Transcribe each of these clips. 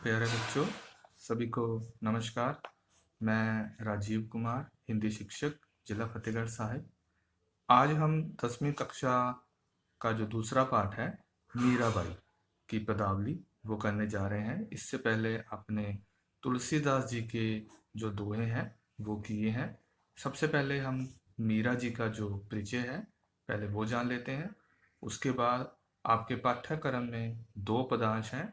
प्यारे बच्चों, सभी को नमस्कार। मैं राजीव कुमार, हिंदी शिक्षक, जिला फतेहगढ़ साहिब। आज हम 10वीं कक्षा का जो दूसरा पाठ है, मीराबाई की पदावली, वो करने जा रहे हैं। इससे पहले आपने तुलसीदास जी के जो दोहे हैं वो किए हैं। सबसे पहले हम मीरा जी का जो परिचय है पहले वो जान लेते हैं। उसके बाद आपके पाठ्यक्रम में 2 पदांश हैं,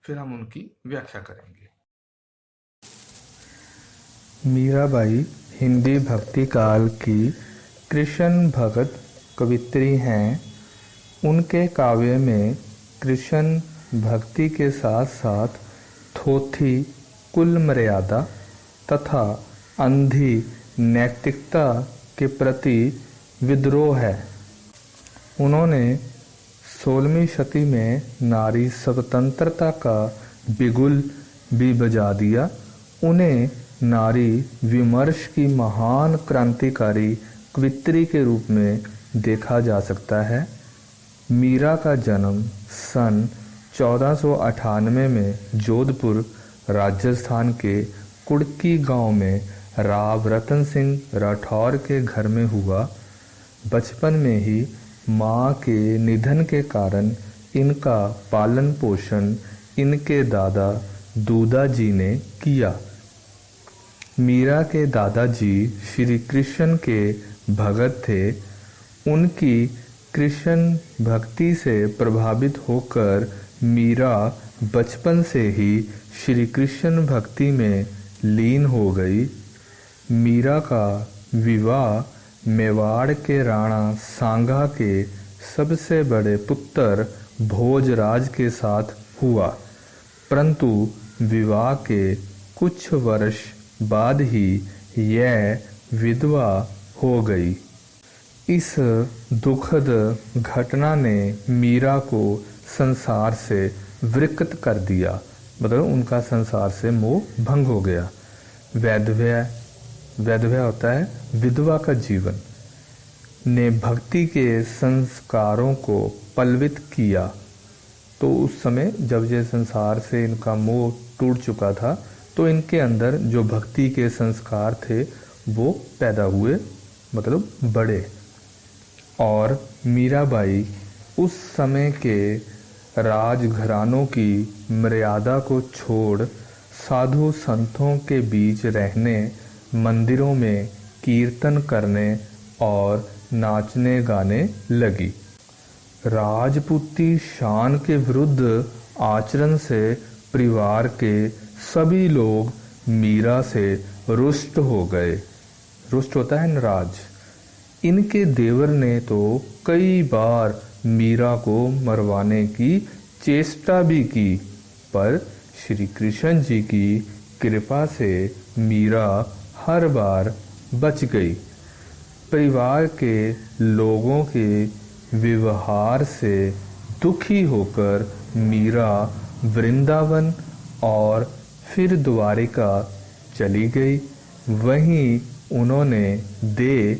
फिर हम उनकी व्याख्या करेंगे। मीराबाई हिंदी भक्ति काल की कृष्ण भगत कवित्री हैं। उनके काव्य में कृष्ण भक्ति के साथ साथ थोथी कुल मर्यादा तथा अंधी नैतिकता के प्रति विद्रोह है। उन्होंने 16वीं शती में नारी स्वतंत्रता का बिगुल भी बजा दिया। उन्हें नारी विमर्श की महान क्रांतिकारी कवित्री के रूप में देखा जा सकता है। मीरा का जन्म सन 1498 में जोधपुर राजस्थान के कुड़की गांव में राव रतन सिंह राठौर के घर में हुआ। बचपन में ही माँ के निधन के कारण इनका पालन पोषण इनके दादा दूदा जी ने किया। मीरा के दादाजी श्री कृष्ण के भगत थे। उनकी कृष्ण भक्ति से प्रभावित होकर मीरा बचपन से ही श्री कृष्ण भक्ति में लीन हो गई। मीरा का विवाह मेवाड़ के राणा सांगा के सबसे बड़े पुत्र भोजराज के साथ हुआ, परंतु विवाह के कुछ वर्ष बाद ही यह विधवा हो गई। इस दुखद घटना ने मीरा को संसार से विकृत कर दिया, मतलब उनका संसार से मोह भंग हो गया। वैधव्य होता है विधवा का जीवन, ने भक्ति के संस्कारों को पल्वित किया। तो उस समय जब ये संसार से इनका मोह टूट चुका था, तो इनके अंदर जो भक्ति के संस्कार थे वो पैदा हुए, मतलब बड़े। और मीराबाई उस समय के राजघरानों की मर्यादा को छोड़ साधु संतों के बीच रहने, मंदिरों में कीर्तन करने और नाचने गाने लगी। राजपूती शान के विरुद्ध आचरण से परिवार के सभी लोग मीरा से रुष्ट हो गए। रुष्ट होता है नाराज। इनके देवर ने तो कई बार मीरा को मरवाने की चेष्टा भी की, पर श्री कृष्ण जी की कृपा से मीरा हर बार बच गई। परिवार के लोगों के व्यवहार से दुखी होकर मीरा वृंदावन और फिर द्वारिका चली गई। वहीं उन्होंने देह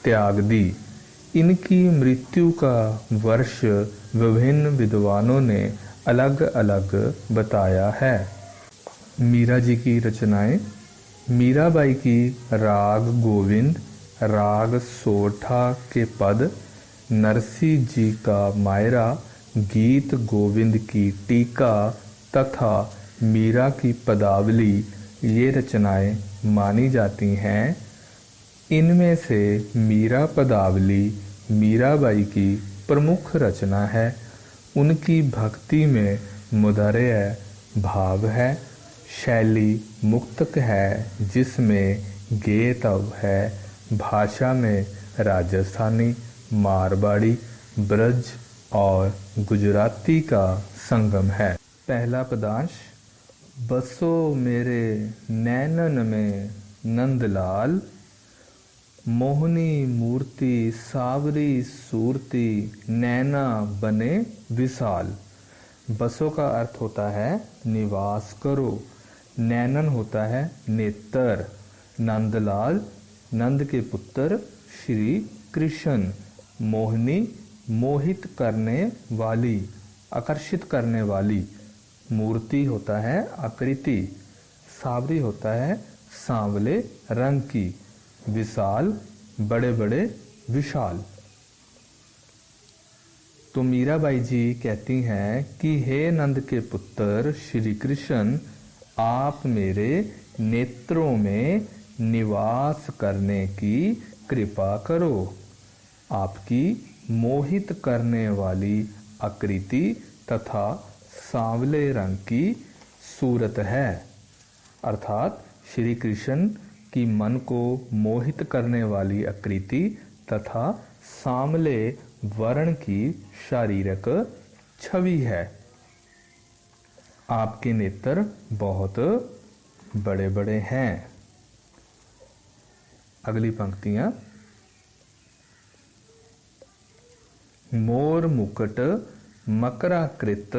त्याग दी। इनकी मृत्यु का वर्ष विभिन्न विद्वानों ने अलग अलग बताया है। मीरा जी की रचनाएं। मीराबाई की राग गोविंद, राग सोरठा के पद, नरसी जी का मायरा, गीत गोविंद की टीका तथा मीरा की पदावली, ये रचनाएं मानी जाती हैं। इनमें से मीरा पदावली मीराबाई की प्रमुख रचना है। उनकी भक्ति में मुदर्य भाव है, शैली मुक्तक है जिसमें गेतव है, भाषा में राजस्थानी, मारवाड़ी, ब्रज और गुजराती का संगम है। पहला पदांश। बसो मेरे नैनन में नंदलाल, मोहनी मूर्ति सावरी सूरती, नैना बने विशाल। बसो का अर्थ होता है निवास करो, नैनन होता है नेत्र, नंदलाल नंद के पुत्र श्री कृष्ण, मोहिनी मोहित करने वाली, आकर्षित करने वाली, मूर्ति होता है आकृति, सावरी होता है सांवले रंग की, विशाल बड़े बड़े विशाल। तो मीराबाई जी कहती हैं कि हे नंद के पुत्र श्री कृष्ण, आप मेरे नेत्रों में निवास करने की कृपा करो। आपकी मोहित करने वाली आकृति तथा सांवले रंग की सूरत है, अर्थात श्री कृष्ण की मन को मोहित करने वाली आकृति तथा सांवले वर्ण की शारीरिक छवि है। आपके नेत्र बहुत बड़े बड़े हैं। अगली पंक्तियां, मोर मुकुट मकराकृत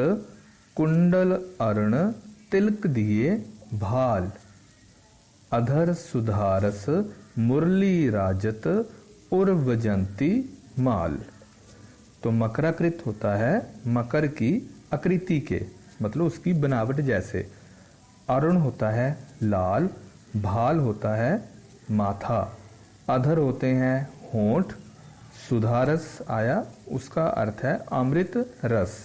कुंडल अर्ण तिलक दिए भाल, अधर सुधारस मुरली राजत उर्वजंती माल। तो मकराकृत होता है मकर की आकृति के, मतलब उसकी बनावट जैसे। अरुण होता है लाल, भाल होता है माथा, अधर होते हैं होंठ, सुधारस आया उसका अर्थ है अमृत रस,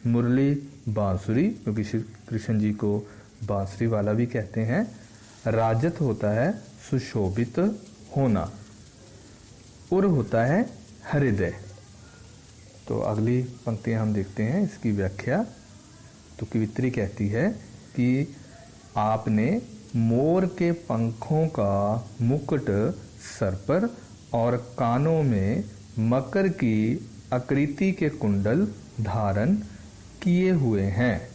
मुरली बांसुरी, क्योंकि श्री कृष्ण जी को बांसुरी वाला भी कहते हैं। राजत होता है सुशोभित होना, उर होता है हृदय। तो अगली पंक्तियां हम देखते हैं इसकी व्याख्या। तो कवित्री कहती है कि आपने मोर के पंखों का मुकुट सर पर और कानों में मकर की आकृति के कुंडल धारण किए हुए हैं।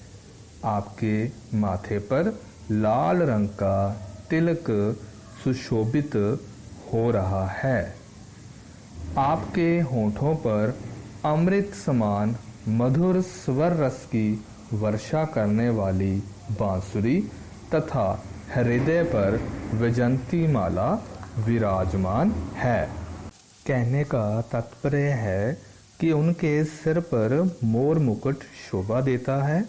आपके माथे पर लाल रंग का तिलक सुशोभित हो रहा है। आपके होठों पर अमृत समान मधुर स्वर रस की वर्षा करने वाली बांसुरी तथा हृदय पर वैजंती माला विराजमान है। कहने का तात्पर्य है कि उनके सिर पर मोर मुकुट शोभा देता है,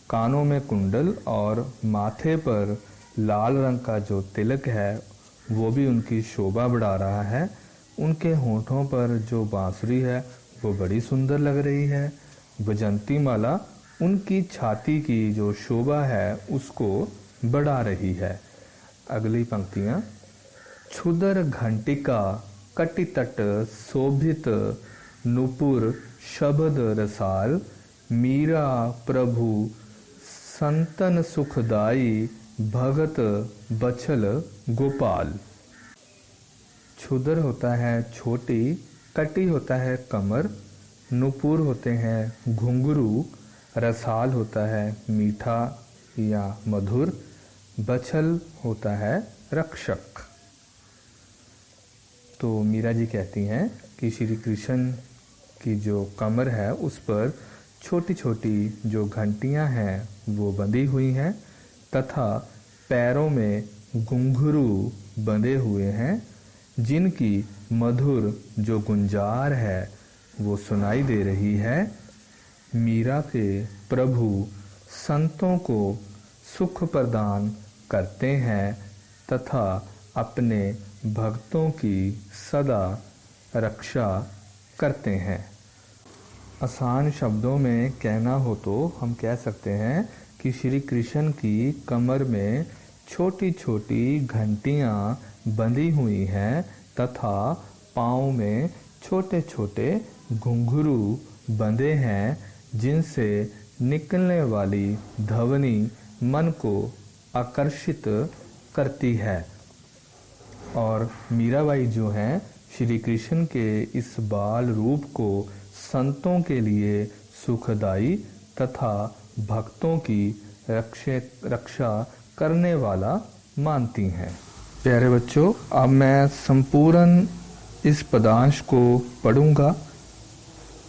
कानों में कुंडल और माथे पर लाल रंग का जो तिलक है वो भी उनकी शोभा बढ़ा रहा है। उनके होठों पर जो बांसुरी है वो बड़ी सुंदर लग रही है। वैजंती माला उनकी छाती की जो शोभा है उसको बढ़ा रही है। अगली पंक्तियां, क्षुदर घंटिका कटितट शोभित नुपुर शब्द रसाल, मीरा प्रभु संतन सुखदाई भगत बछल गोपाल। क्षुदर होता है छोटी, कटी होता है कमर, नुपुर होते हैं घुंघरू, रसाल होता है मीठा या मधुर, बछल होता है रक्षक। तो मीरा जी कहती हैं कि श्री कृष्ण की जो कमर है उस पर छोटी छोटी जो घंटियां हैं वो बंधी हुई हैं तथा पैरों में घुंघरू बंधे हुए हैं, जिनकी मधुर जो गुंजार है वो सुनाई दे रही है। मीरा के प्रभु संतों को सुख प्रदान करते हैं तथा अपने भक्तों की सदा रक्षा करते हैं। आसान शब्दों में कहना हो तो हम कह सकते हैं कि श्री कृष्ण की कमर में छोटी छोटी घंटियां बंधी हुई हैं तथा पाँव में छोटे छोटे घुंघरू बंधे हैं, जिनसे निकलने वाली ध्वनि मन को आकर्षित करती है। और मीराबाई जो हैं श्री कृष्ण के इस बाल रूप को संतों के लिए सुखदाई तथा भक्तों की रक्षा करने वाला मानती हैं। प्यारे बच्चों, अब मैं संपूर्ण इस पदांश को पढ़ूंगा,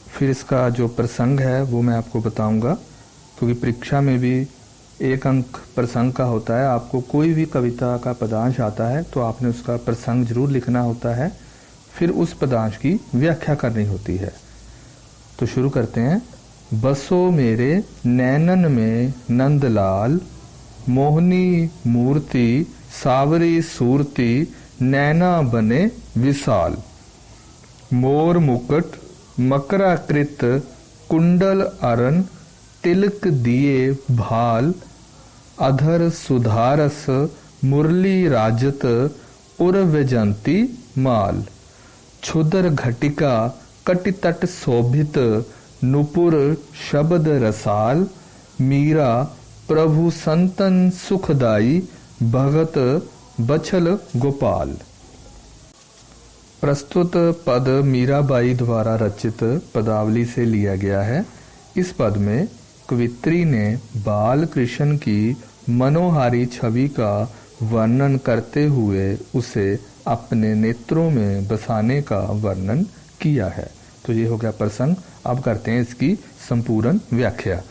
फिर इसका जो प्रसंग है वो मैं आपको बताऊंगा, क्योंकि परीक्षा में भी 1 अंक प्रसंग का होता है। आपको कोई भी कविता का पदांश आता है तो आपने उसका प्रसंग जरूर लिखना होता है, फिर उस पदांश की व्याख्या करनी होती है। तो शुरू करते हैं। बसो मेरे नैनन में नंदलाल, मोहनी मूर्ति सावरी सूरती, नैना बने विशाल। मोर मुकुट मकराकृत कुंडल अरण, तिलक दिए भाल, अधर सुधारस मुरली राजत, उर व्यजंती माल। क्षुदर घटिका कटितट शोभित, नुपुर शब्द रसाल, मीरा प्रभु संतन सुखदाई, भगत बछल गोपाल। प्रस्तुत पद मीराबाई द्वारा रचित पदावली से लिया गया है। इस पद में कवित्री ने बाल कृष्ण की मनोहारी छवि का वर्णन करते हुए उसे अपने नेत्रों में बसाने का वर्णन किया है। तो ये हो गया प्रसंग। अब करते हैं इसकी संपूर्ण व्याख्या।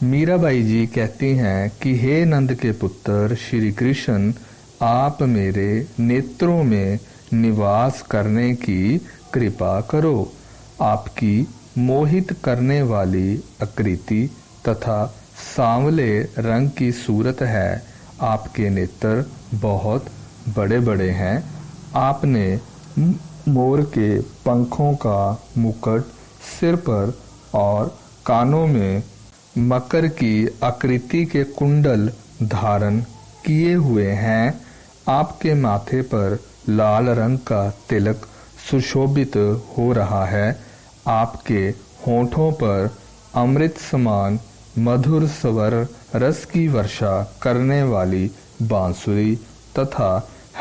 मीराबाई जी कहती हैं कि हे नंद के पुत्र श्री कृष्ण, आप मेरे नेत्रों में निवास करने की कृपा करो। आपकी मोहित करने वाली आकृति तथा सांवले रंग की सूरत है। आपके नेत्र बहुत बड़े बड़े हैं। आपने मोर के पंखों का मुकुट सिर पर और कानों में मकर की आकृति के कुंडल धारण किए हुए हैं। आपके माथे पर लाल रंग का तिलक सुशोभित हो रहा है। आपके होठों पर अमृत समान मधुर स्वर रस की वर्षा करने वाली बांसुरी तथा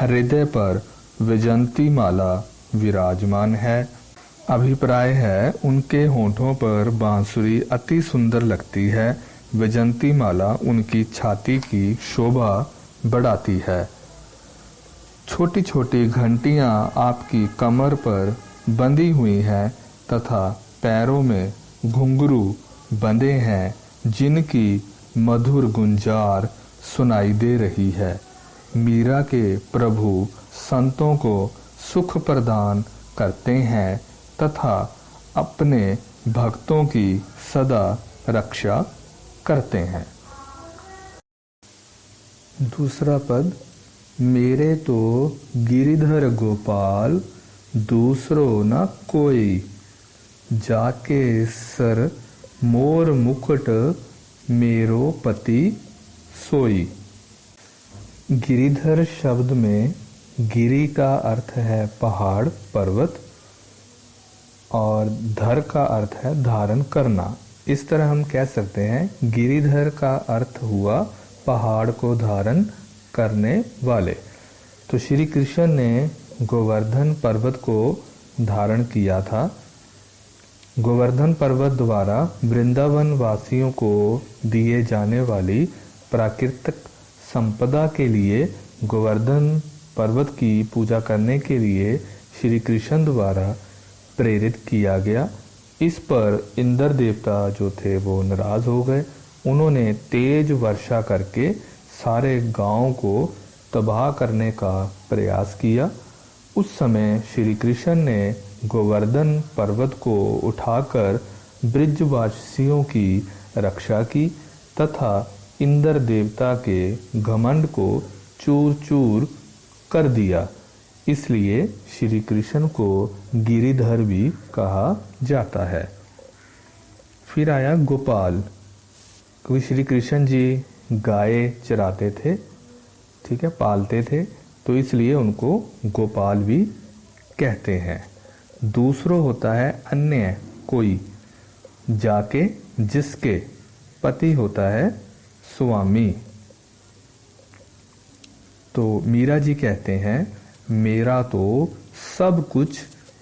हृदय पर विजंती माला विराजमान है। अभिप्राय है उनके होठों पर बांसुरी अति सुंदर लगती है। विजंती माला उनकी छाती की शोभा बढ़ाती है। छोटी छोटी घंटियां आपकी कमर पर बंधी हुई हैं तथा पैरों में घुंघरू बंधे हैं, जिनकी मधुर गुंजार सुनाई दे रही है। मीरा के प्रभु संतों को सुख प्रदान करते हैं तथा अपने भक्तों की सदा रक्षा करते हैं। दूसरा पद, मेरे तो गिरिधर गोपाल, दूसरो न कोई, जाके सर मोर मुकुट, मेरो पति सोई। गिरिधर शब्द में गिरि का अर्थ है पहाड़ पर्वत और धर का अर्थ है धारण करना। इस तरह हम कह सकते हैं गिरिधर का अर्थ हुआ पहाड़ को धारण करने वाले। तो श्री कृष्ण ने गोवर्धन पर्वत को धारण किया था। गोवर्धन पर्वत द्वारा वृंदावन वासियों को दिए जाने वाली प्राकृतिक संपदा के लिए गोवर्धन पर्वत की पूजा करने के लिए श्री कृष्ण द्वारा प्रेरित किया गया। इस पर इंद्र देवता जो थे वो नाराज हो गए। उन्होंने तेज वर्षा करके सारे गांव को तबाह करने का प्रयास किया। उस समय श्री कृष्ण ने गोवर्धन पर्वत को उठाकर ब्रिजवासियों की रक्षा की तथा इंद्र देवता के घमंड को चूर चूर कर दिया। इसलिए श्री कृष्ण को गिरिधर भी कहा जाता है। फिर आया गोपाल, क्योंकि श्री कृष्ण जी गाय चराते थे, ठीक है, पालते थे, तो इसलिए उनको गोपाल भी कहते हैं। दूसरों होता है अन्य कोई, जाके जिसके, पति होता है स्वामी। तो मीरा जी कहते हैं मेरा तो सब कुछ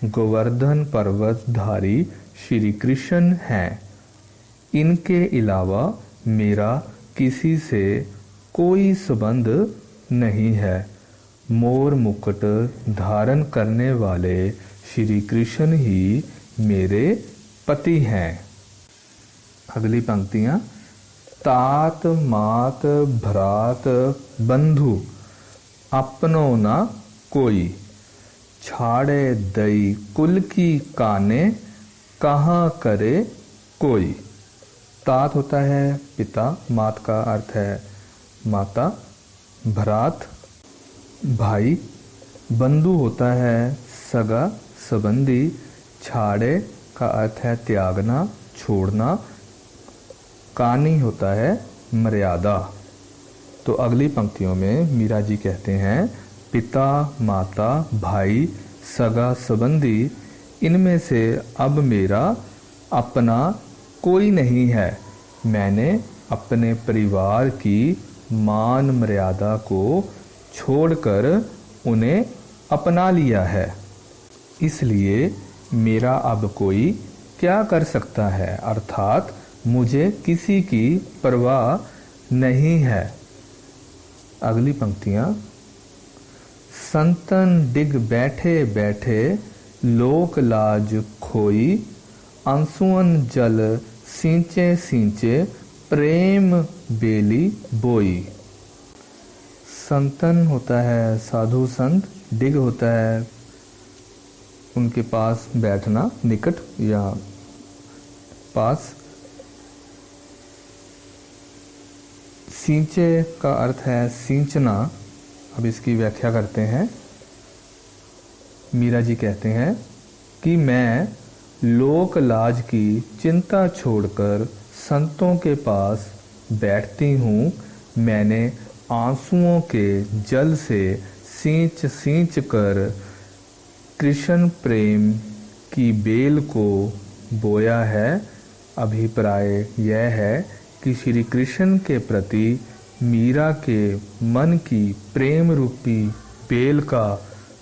गोवर्धन पर्वतधारी श्री कृष्ण हैं। इनके अलावा मेरा किसी से कोई संबंध नहीं है। मोर मुकुट धारण करने वाले श्री कृष्ण ही मेरे पति हैं। अगली पंक्तियां, तात मात भ्रात बंधु, अपनो न कोई, छाड़े दई कुल की काने, कहाँ करे कोई। तात होता है पिता, मात का अर्थ है माता, भ्रात भाई, बंधु होता है सगा संबंधी, छाड़े का अर्थ है त्यागना छोड़ना, कानी होता है मर्यादा। तो अगली पंक्तियों में मीरा जी कहते हैं पिता माता भाई सगा संबंधी इनमें से अब मेरा अपना कोई नहीं है। मैंने अपने परिवार की मान मर्यादा को छोड़कर उन्हें अपना लिया है, इसलिए मेरा अब कोई क्या कर सकता है, अर्थात मुझे किसी की परवाह नहीं है। अगली पंक्तियां, संतन डिग बैठे बैठे लोक लाज खोई, आंसुअन जल सींचे सींचे प्रेम बेली बोई। संतन होता है साधु संत, डिग होता है उनके पास बैठना, निकट या पास। सींचे का अर्थ है सींचना। अब इसकी व्याख्या करते हैं। मीरा जी कहते हैं कि मैं लोक लाज की चिंता छोड़कर संतों के पास बैठती हूँ। मैंने आंसुओं के जल से सींच सींच कर कृष्ण प्रेम की बेल को बोया है। अभिप्राय यह है कि श्री कृष्ण के प्रति मीरा के मन की प्रेम रूपी बेल का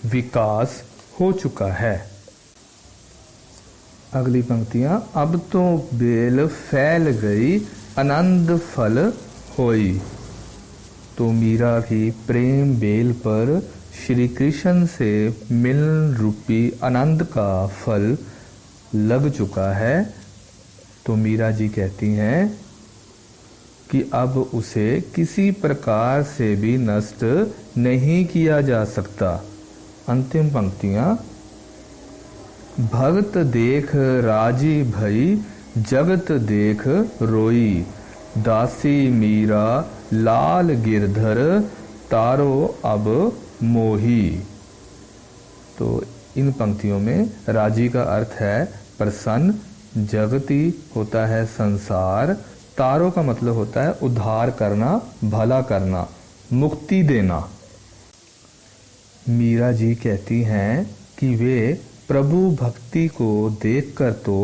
विकास हो चुका है। अगली पंक्तियां, अब तो बेल फैल गई आनंद फल होई। तो मीरा की प्रेम बेल पर श्री कृष्ण से मिलन रूपी आनंद का फल लग चुका है। तो मीरा जी कहती हैं कि अब उसे किसी प्रकार से भी नष्ट नहीं किया जा सकता। अंतिम पंक्तियां, भगत देख राजी भई जगत देख रोई, दासी मीरा लाल गिरधर तारो अब मोही। तो इन पंक्तियों में राजी का अर्थ है प्रसन्न, जगती होता है संसार, तारो का मतलब होता है उद्धार करना, भला करना, मुक्ति देना। मीरा जी कहती हैं कि वे प्रभु भक्ति को देखकर तो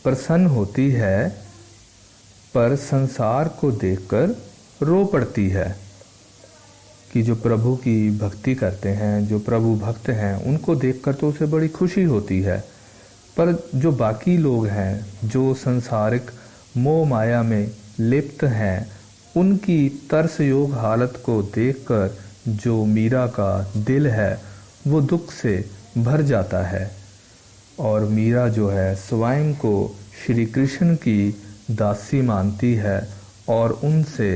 प्रसन्न होती है, पर संसार को देखकर रो पड़ती है। कि जो प्रभु की भक्ति करते हैं, जो प्रभु भक्त हैं, उनको देखकर तो उसे बड़ी खुशी होती है, पर जो बाकी लोग हैं, जो संसारिक मोह माया में लिप्त हैं, उनकी तरस योग हालत को देखकर जो मीरा का दिल है वो दुख से भर जाता है। और मीरा जो है स्वयं को श्री कृष्ण की दासी मानती है और उनसे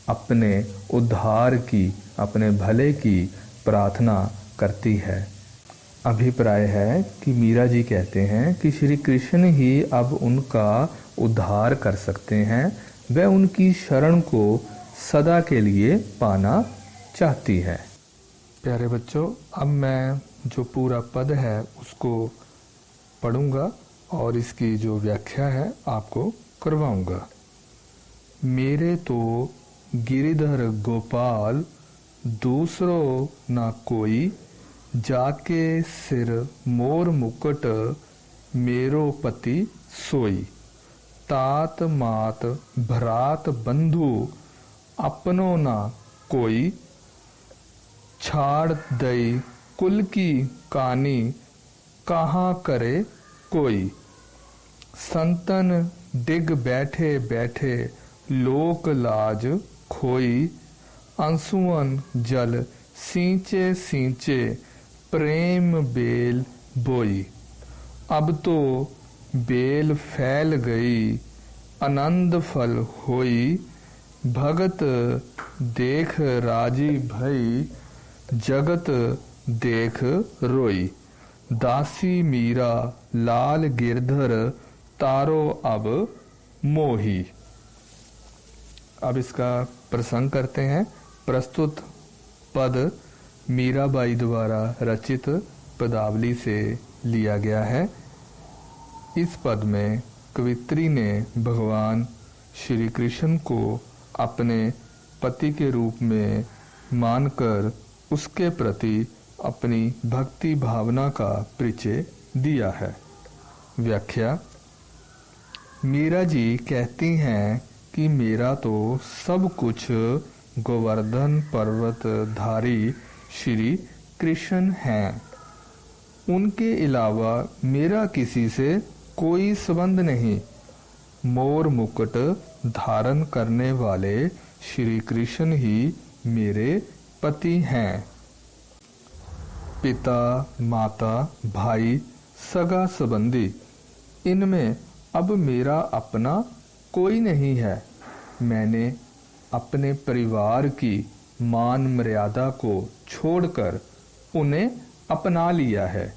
अपने उद्धार की, अपने भले की प्रार्थना करती है। अभिप्राय है कि मीरा जी कहते हैं कि श्री कृष्ण ही अब उनका उद्धार कर सकते हैं। वह उनकी शरण को सदा के लिए पाना चाहती है। प्यारे बच्चों, अब मैं जो पूरा पद है उसको पढ़ूंगा और इसकी जो व्याख्या है आपको करवाऊंगा। मेरे तो गिरिधर गोपाल दूसरो ना कोई, जाके सिर मोर मुकुट मेरो पति सोई। तात मात भ्रात बंधु अपनो ना कोई, छाड़ दई कुल की कानी कहाँ करे कोई। संतन डिग बैठे बैठे लोक लाज खोई, आंसुअन जल सींचे सींचे प्रेम बेल बोई। अब तो बेल फैल गई आनंद फल होई, भगत देख राजी भई जगत देख रोई। दासी मीरा लाल गिरधर तारो अब मोही। अब इसका प्रसंग करते हैं। प्रस्तुत पद मीराबाई द्वारा रचित पदावली से लिया गया है। इस पद में कवित्री ने भगवान श्री कृष्ण को अपने पति के रूप में मानकर उसके प्रति अपनी भक्ति भावना का परिचय दिया है। व्याख्या। मीरा जी कहती हैं कि मेरा तो सब कुछ गोवर्धन पर्वत धारी श्री कृष्ण हैं। उनके अलावा मेरा किसी से कोई संबंध नहीं। मोर मुकुट धारण करने वाले श्री कृष्ण ही मेरे पति हैं। पिता, माता, भाई, सगा संबंधी, इनमें अब मेरा अपना कोई नहीं है। मैंने अपने परिवार की मान मर्यादा को छोड़कर उन्हें अपना लिया है।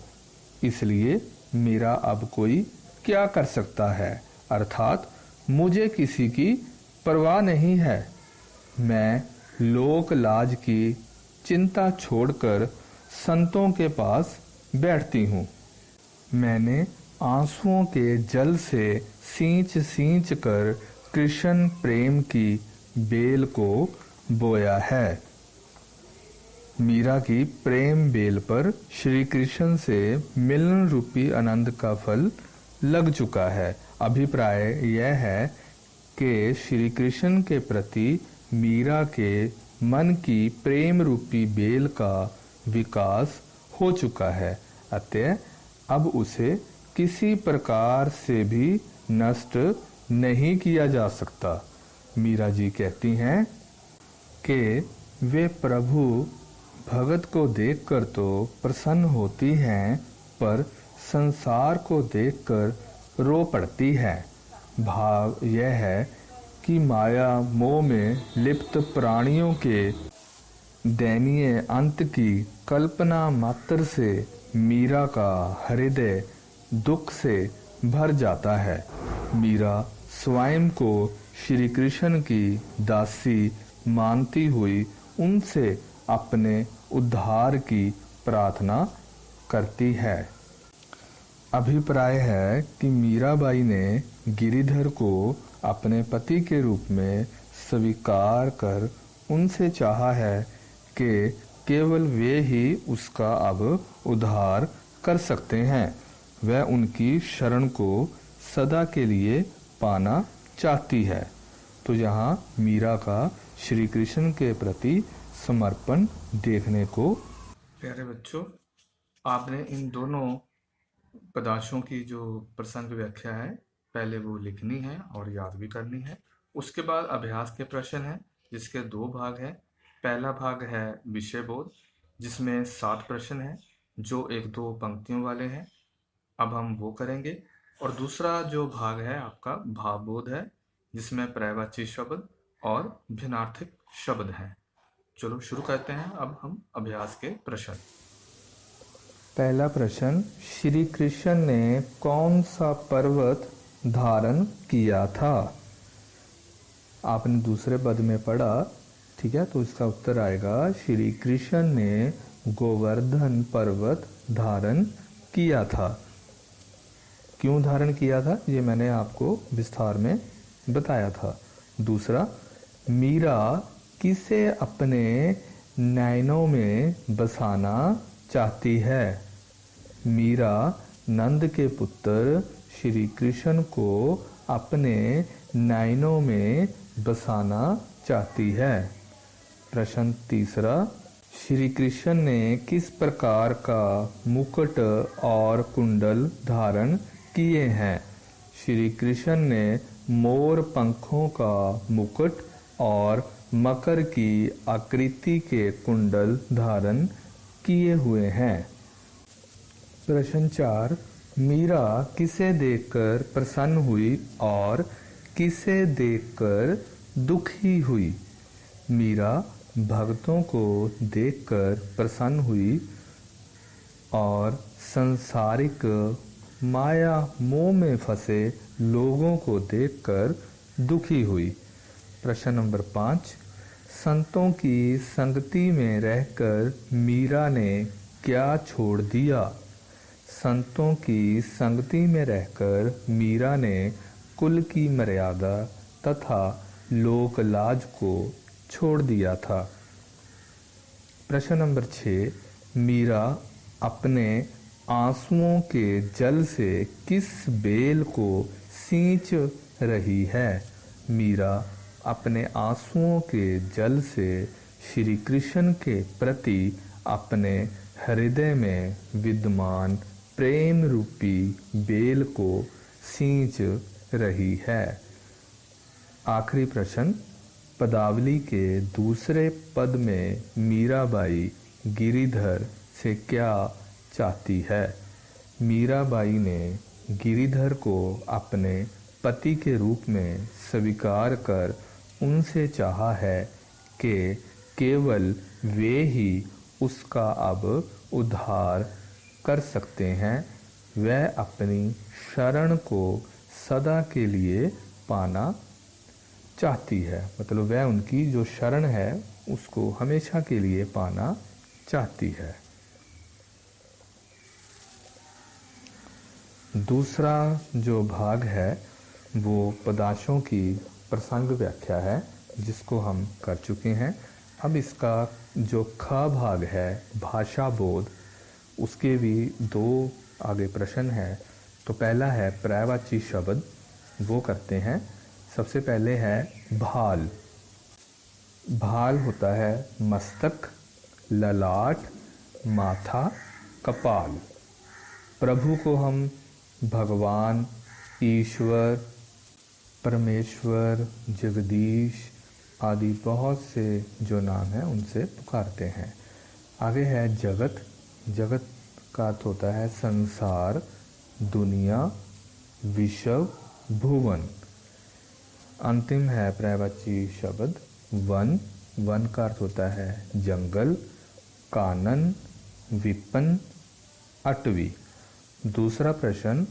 इसलिए मेरा अब कोई क्या कर सकता है, अर्थात मुझे किसी की परवाह नहीं है। मैं लोक लाज की चिंता छोड़कर संतों के पास बैठती हूँ। मैंने आंसुओं के जल से सींच सींच कर कृष्ण प्रेम की बेल को बोया है। मीरा की प्रेम बेल पर श्री कृष्ण से मिलन रूपी आनंद का फल लग चुका है। अभिप्राय यह है कि श्री कृष्ण के प्रति मीरा के मन की प्रेम रूपी बेल का विकास हो चुका है। अतः अब उसे किसी प्रकार से भी नष्ट नहीं किया जा सकता। मीरा जी कहती हैं कि वे प्रभु भगत को देखकर तो प्रसन्न होती हैं, पर संसार को देखकर रो पड़ती है। भाव यह है कि माया मोह में लिप्त प्राणियों के दयनीय अंत की कल्पना मात्र से मीरा का हृदय दुख से भर जाता है। मीरा स्वयं को श्री कृष्ण की दासी मानती हुई उनसे अपने उद्धार की प्रार्थना करती है। अभिप्राय है कि मीराबाई ने गिरिधर को अपने पति के रूप में स्वीकार कर उनसे चाहा है कि केवल वे ही उसका अब उद्धार कर सकते हैं। वह उनकी शरण को सदा के लिए पाना चाहती है। तो यहाँ मीरा का श्री कृष्ण के प्रति समर्पण देखने को। प्यारे बच्चों, आपने इन दोनों पदार्थों की जो प्रसंग व्याख्या है पहले वो लिखनी है और याद भी करनी है। उसके बाद अभ्यास के प्रश्न हैं जिसके 2 भाग हैं। पहला भाग है विषय बोध जिसमें 7 प्रश्न हैं जो 1-2 पंक्तियों वाले हैं। अब हम वो करेंगे। और दूसरा जो भाग है आपका भावबोध है जिसमें पर्यायवाची शब्द और भिन्नार्थक शब्द हैं। चलो शुरू करते हैं अब हम अभ्यास के प्रश्न। पहला प्रश्न, श्री कृष्ण ने कौन सा पर्वत धारण किया था? आपने दूसरे पद में पढ़ा, ठीक है, तो इसका उत्तर आएगा श्री कृष्ण ने गोवर्धन पर्वत धारण किया था। क्यों धारण किया था ये मैंने आपको विस्तार में बताया था। दूसरा, मीरा किसे अपने नयनों में बसाना चाहती है? मीरा नंद के पुत्र श्री कृष्ण को अपने नयनों में बसाना चाहती है। प्रश्न तीसरा, श्री कृष्ण ने किस प्रकार का मुकुट और कुंडल धारण किए हैं? श्री कृष्ण ने मोर पंखों का मुकुट और मकर की आकृति के कुंडल धारण किए हुए हैं। प्रश्न 4, मीरा किसे देखकर प्रसन्न हुई और किसे देखकर दुखी हुई? मीरा भक्तों को देखकर प्रसन्न हुई और संसारिक माया मोह में फंसे लोगों को देखकर दुखी हुई। प्रश्न नंबर 5, संतों की संगति में रहकर मीरा ने क्या छोड़ दिया? संतों की संगति में रहकर मीरा ने कुल की मर्यादा तथा लोक लाज को छोड़ दिया था। प्रश्न नंबर 6, मीरा अपने आंसुओं के जल से किस बेल को सींच रही है? मीरा अपने आंसुओं के जल से श्री कृष्ण के प्रति अपने हृदय में विद्यमान प्रेम रूपी बेल को सींच रही है। आखिरी प्रश्न, पदावली के दूसरे पद में मीराबाई गिरिधर से क्या चाहती है? मीराबाई ने गिरिधर को अपने पति के रूप में स्वीकार कर उनसे चाहा है कि केवल वे ही उसका अब उद्धार कर सकते हैं। वह अपनी शरण को सदा के लिए पाना चाहती है, मतलब वह उनकी जो शरण है उसको हमेशा के लिए पाना चाहती है। दूसरा जो भाग है वो पदांशों की प्रसंग व्याख्या है, जिसको हम कर चुके हैं। अब इसका जो ख भाग है भाषा बोध, उसके भी दो आगे प्रश्न है। तो पहला है पर्यायवाची शब्द, वो करते हैं। सबसे पहले है भाल। भाल होता है मस्तक, ललाट, माथा, कपाल। प्रभु को हम भगवान, ईश्वर, परमेश्वर, जगदीश आदि बहुत से जो नाम हैं उनसे पुकारते हैं। आगे है जगत। जगत का अर्थ होता है संसार, दुनिया, विश्व, भुवन। अंतिम है पर्यायवाची शब्द वन। वन का अर्थ होता है जंगल, कानन, विपन, अटवी। दूसरा प्रश्न,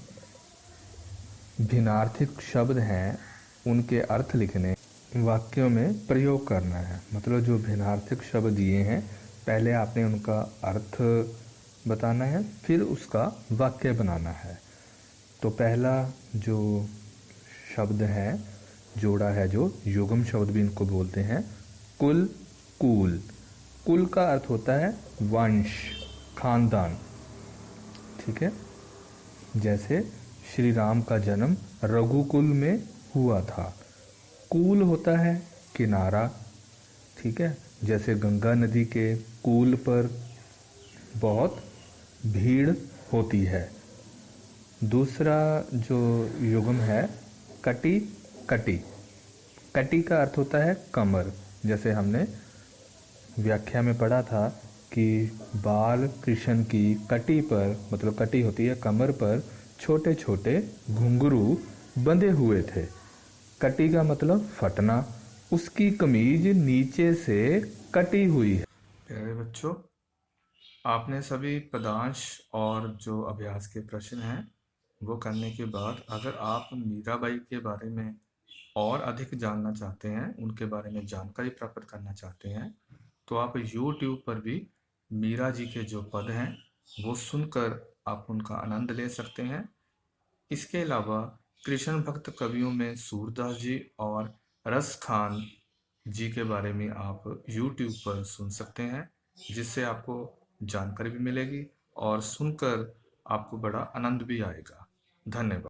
भिन्नार्थिक शब्द हैं, उनके अर्थ लिखने वाक्यों में प्रयोग करना है। मतलब जो भिन्नार्थिक शब्द दिए हैं पहले आपने उनका अर्थ बताना है, फिर उसका वाक्य बनाना है। तो पहला जो शब्द है जोड़ा है, जो युग्म शब्द भी इनको बोलते हैं, कुल, कूल। कुल का अर्थ होता है वंश, खानदान। ठीक है, जैसे श्री राम का जन्म रघुकुल में हुआ था। कूल होता है किनारा। ठीक है, जैसे गंगा नदी के कूल पर बहुत भीड़ होती है। दूसरा जो युग्म है कटी, कटी। कटी का अर्थ होता है कमर। जैसे हमने व्याख्या में पढ़ा था कि बाल कृष्ण की कटी पर, मतलब कटी होती है कमर पर, छोटे छोटे घुंघरू बंधे हुए थे। कटी का मतलब फटना। उसकी कमीज नीचे से कटी हुई है। प्यारे बच्चों, आपने सभी पदांश और जो अभ्यास के प्रश्न हैं वो करने के बाद अगर आप मीराबाई के बारे में और अधिक जानना चाहते हैं, उनके बारे में जानकारी प्राप्त करना चाहते हैं, तो आप YouTube पर भी मीरा जी के जो पद हैं वो सुनकर आप उनका आनंद ले सकते हैं। इसके अलावा कृष्ण भक्त कवियों में सूरदास जी और रस खान जी के बारे में आप YouTube पर सुन सकते हैं, जिससे आपको जानकारी भी मिलेगी और सुनकर आपको बड़ा आनंद भी आएगा। धन्यवाद।